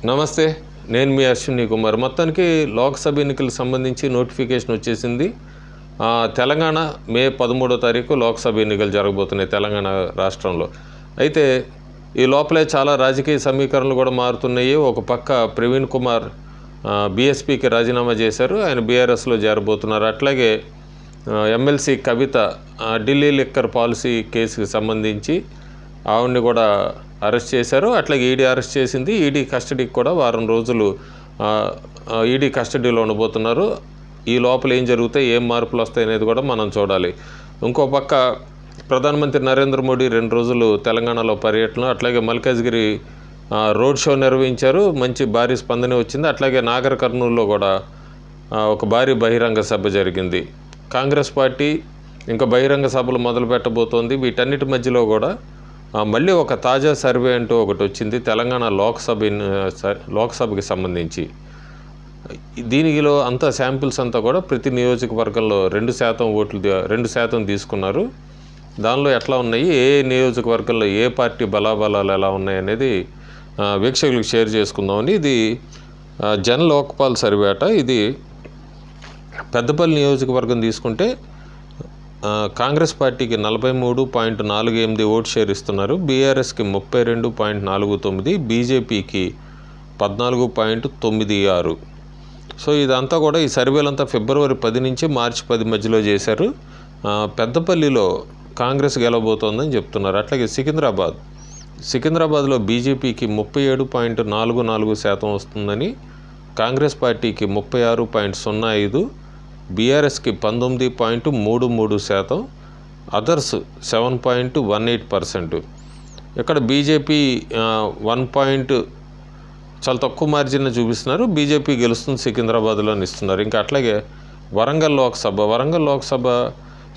నమస్తే, నేను మీ అశ్విని కుమార్. మొత్తానికి లోక్సభ ఎన్నికలకు సంబంధించి నోటిఫికేషన్ వచ్చేసింది. తెలంగాణ మే 13వ తారీఖు లోక్సభ ఎన్నికలు జరగబోతున్నాయి తెలంగాణ రాష్ట్రంలో. అయితే ఈ లోపలే చాలా రాజకీయ సమీకరణలు కూడా మారుతున్నాయి. ఒక పక్క ప్రవీణ్ కుమార్ బీఎస్పీకి రాజీనామా చేశారు, ఆయన బీఆర్ఎస్లో చేరబోతున్నారు. అట్లాగే ఎమ్మెల్సీ కవిత ఢిల్లీ లిక్కర్ పాలసీ కేసుకి సంబంధించి ఆవిడ్ని కూడా అరెస్ట్ చేశారు. అట్లాగే ఈడీ అరెస్ట్ చేసింది. ఈడీ కస్టడీకి కూడా వారం రోజులు ఈడీ కస్టడీలో ఉండబోతున్నారు. ఈ లోపల ఏం జరుగుతాయి, ఏం మార్పులు వస్తాయి అనేది కూడా మనం చూడాలి. ఇంకో పక్క ప్రధానమంత్రి నరేంద్ర మోడీ 2 రోజులు తెలంగాణలో పర్యటన, అట్లాగే మల్కాజ్గిరి రోడ్ షో నిర్వహించారు. మంచి భారీ స్పందన వచ్చింది. అట్లాగే నాగర్ కర్నూలులో కూడా ఒక భారీ బహిరంగ సభ జరిగింది. కాంగ్రెస్ పార్టీ ఇంకా బహిరంగ సభలు మొదలు పెట్టబోతోంది. వీటన్నిటి మధ్యలో కూడా మళ్ళీ ఒక తాజా సర్వే అంటూ ఒకటి వచ్చింది తెలంగాణ లోక్సభకి సంబంధించి. దీనిలో అంతా శాంపిల్స్ అంతా కూడా ప్రతి నియోజకవర్గంలో 2% ఓట్లు 2% తీసుకున్నారు. దానిలో ఎట్లా ఉన్నాయి, ఏ నియోజకవర్గంలో ఏ పార్టీ బలాబలాలు ఎలా ఉన్నాయి అనేది వీక్షకులకు షేర్ చేసుకుందామని. ఇది జన్ లోక్పాల్ సర్వే అట. ఇది పెద్దపల్లి నియోజకవర్గం తీసుకుంటే కాంగ్రెస్ పార్టీకి 43.48 ఓటు షేర్ ఇస్తున్నారు, బీఆర్ఎస్కి 32.49, బీజేపీకి 14.96. సో ఇదంతా కూడా ఈ సర్వేలంతా ఫిబ్రవరి 10 నుంచి మార్చి 10 మధ్యలో చేశారు. పెద్దపల్లిలో కాంగ్రెస్ గెలవబోతోందని చెప్తున్నారు. అట్లాగే సికింద్రాబాద్లో బీజేపీకి 37.44% వస్తుందని, కాంగ్రెస్ పార్టీకి 36.05, బీఆర్ఎస్కి 19.33%, అదర్స్ 7.18%. ఇక్కడ బీజేపీ 1 చాలా తక్కువ మార్జిన్ చూపిస్తున్నారు. బీజేపీ గెలుస్తుంది సికింద్రాబాద్లో ఇస్తున్నారు. ఇంకా అట్లాగే వరంగల్ లోక్సభ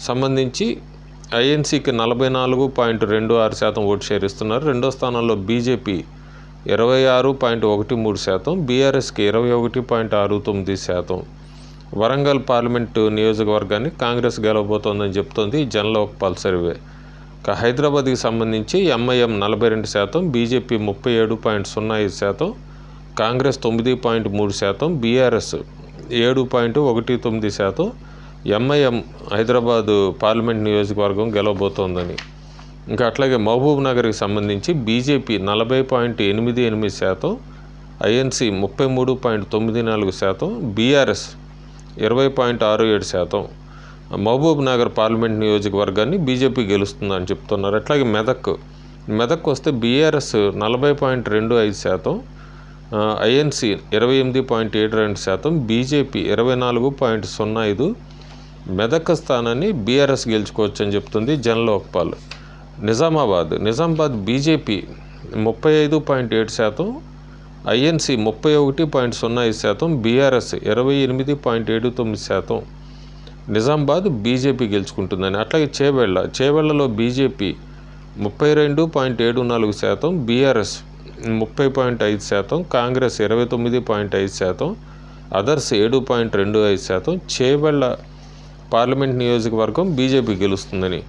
సంబంధించి ఐఎన్సీకి 44.26% ఓటు షేర్ ఇస్తున్నారు. రెండో స్థానంలో బీజేపీ 26.13%, బీఆర్ఎస్కి 21.69%. వరంగల్ పార్లమెంటు నియోజకవర్గాన్ని కాంగ్రెస్ గెలవబోతోందని చెప్తోంది జన్ లోక్పాల్ సర్వే. హైదరాబాద్కి సంబంధించి MIM 42%, BJP 37.05%, Congress 9.3%, BRS 7.19%. MIM Hyderabad parliament నియోజకవర్గం గెలవబోతోందని. ఇంకా అట్లాగే మహబూబ్ నగర్కి సంబంధించి BJP 40.88%, INC 33.94%, BRS 20.67%. Mahbub Nagar parliament నియోజకవర్గాన్ని బీజేపీ గెలుస్తుందని చెప్తున్నారు. అట్లాగే మెదక్ వస్తే బీఆర్ఎస్ 40.25%, ఐఎన్సీ 28.72%, బీజేపీ 24.05. మెదక్ స్థానాన్ని బీఆర్ఎస్ గెలుచుకోవచ్చు అని చెప్తుంది Jan Lokpal. Nizamabad BJP 35.7%, INC 31.05%, BRS 28.79%. Nizamabad BJP గెలుచుకుంటుందని. అట్లాగే చేవెళ్లలో BJP 32.74%, BRS 30.5%, Congress 29.5%, others 7.25%. Chevella parliament నియోజకవర్గం బీజేపీ గెలుస్తుందని.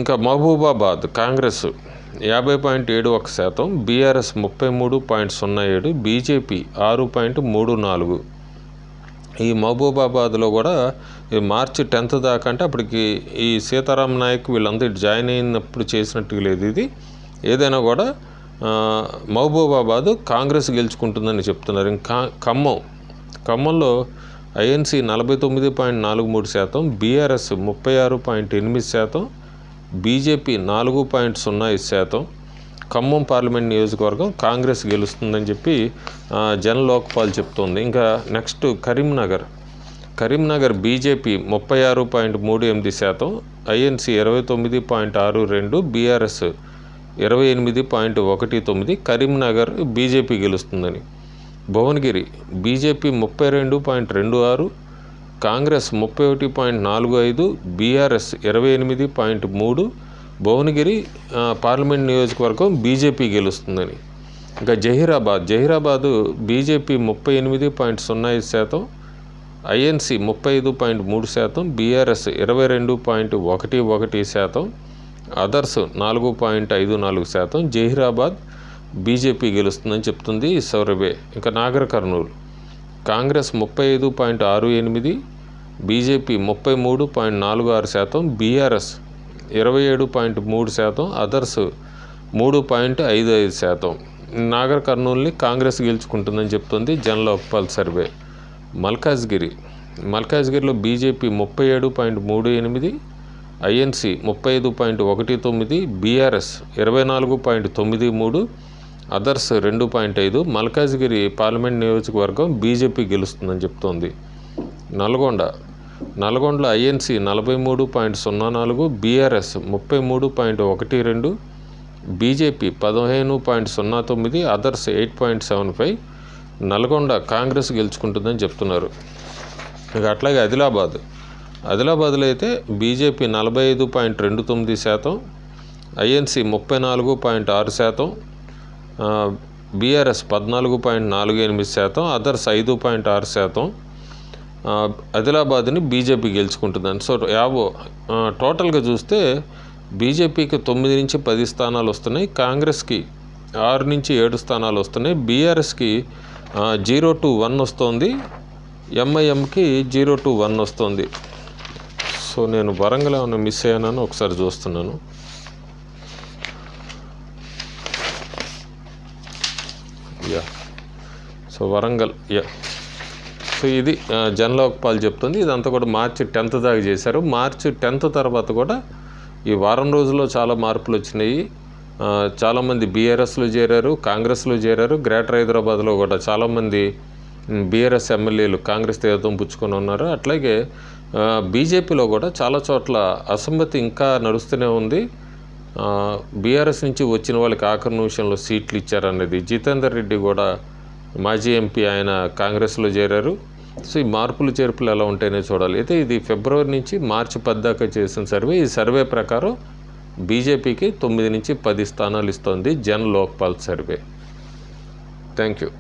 ఇంకా మహబూబాబాద్ కాంగ్రెస్ 50.71%, బీఆర్ఎస్ 33.07, బీజేపీ 6.34. ఈ మహబూబాబాద్లో కూడా మార్చి 10th దాకా, అంటే అప్పటికి ఈ సీతారాం నాయక్ వీళ్ళందరూ జాయిన్ అయినప్పుడు చేసినట్టుగా లేదు. ఇది ఏదైనా కూడా మహబూబాబాద్ కాంగ్రెస్ గెలుచుకుంటుందని చెప్తున్నారు. ఇంకా ఖమ్మంలో INC 49.43%, BRS 36.8%, BJP 4.05%. Khammam parliament నియోజకవర్గం కాంగ్రెస్ గెలుస్తుందని చెప్పి జన్ లోక్పాల్ చెప్తోంది. ఇంకా next Karimnagar BJP 36.38%, INC 29.62, BRS 28.19. Karimnagar BJP గెలుస్తుందని. Bhuvanagiri BJP 32.26, Congress 31.45, BRS 28.3. Bhuvanagiri parliament నియోజకవర్గం బీజేపీ గెలుస్తుందని. ఇంకా Zahirabad BJP 38.05%, INC 35.3%, BRS 22.11%, others 4.54%. Zahirabad BJP గెలుస్తుందని చెప్తుంది ఈ సర్వే. ఇంకా Nagarkurnool Congress 35.68, BJP 33.46%, BRS 27.3%, others 3.55%. Nagar కర్నూలుని కాంగ్రెస్ గెలుచుకుంటుందని చెప్తుంది జన్లోక్పాల్ సర్వే. మల్కాజ్గిరిలో BJP 37.38, INC 35.19, BRS 24.93, others 2.5. Malkajgiri parliament నియోజకవర్గం బీజేపీ గెలుస్తుందని చెప్తోంది. నల్గొండలో INC 43.04, BRS 33.12, BJP 15.09, others 8.75. Nalgonda Congress గెలుచుకుంటుందని చెప్తున్నారు. ఇక అట్లాగే ఆదిలాబాద్లో అయితే బీజేపీ 45.29%, ఐఎన్సీ 34.6%, బీఆర్ఎస్ 14.48%, అదర్స్ 5.6%. ఆదిలాబాద్ని బీజేపీ గెలుచుకుంటుందని. సో టోటల్గా చూస్తే బీజేపీకి 9 నుంచి 10 స్థానాలు వస్తున్నాయి, కాంగ్రెస్కి 6 నుంచి 7 స్థానాలు వస్తున్నాయి, బీఆర్ఎస్కి 0 to 1 వస్తుంది, ఎంఐఎంకి 0 to 1 వస్తుంది. సో నేను వరంగల్ ఏమైనా మిస్ అయ్యానని ఒకసారి చూస్తున్నాను. సో వరంగల్ సో ఇది జన్లోక్పాల్ చెప్తుంది. ఇదంతా కూడా మార్చి 10th దాకా చేశారు. మార్చి 10th తర్వాత కూడా ఈ వారం రోజుల్లో చాలా మార్పులు వచ్చినాయి. చాలామంది బీఆర్ఎస్లో చేరారు, కాంగ్రెస్లో చేరారు. గ్రేటర్ హైదరాబాద్లో కూడా చాలామంది బీఆర్ఎస్ ఎమ్మెల్యేలు కాంగ్రెస్ తీర్థం పుచ్చుకొని ఉన్నారు. అట్లాగే బీజేపీలో కూడా చాలా చోట్ల అసమ్మతి ఇంకా నడుస్తూనే ఉంది. బీఆర్ఎస్ నుంచి వచ్చిన వాళ్ళకి ఆఖరి నిమిషంలో సీట్లు ఇచ్చారనేది. జితేందర్ రెడ్డి కూడా మాజీ ఎంపీ, ఆయన కాంగ్రెస్లో చేరారు. సో ఈ మార్పులు చేర్పులు ఎలా ఉంటాయనే చూడాలి. అయితే ఇది ఫిబ్రవరి నుంచి మార్చి 10 దాకా చేసిన సర్వే. ఈ సర్వే ప్రకారం బీజేపీకి 9 నుంచి 10 స్థానాలు ఇస్తోంది జన్లోక్పాల్ సర్వే. Thank you.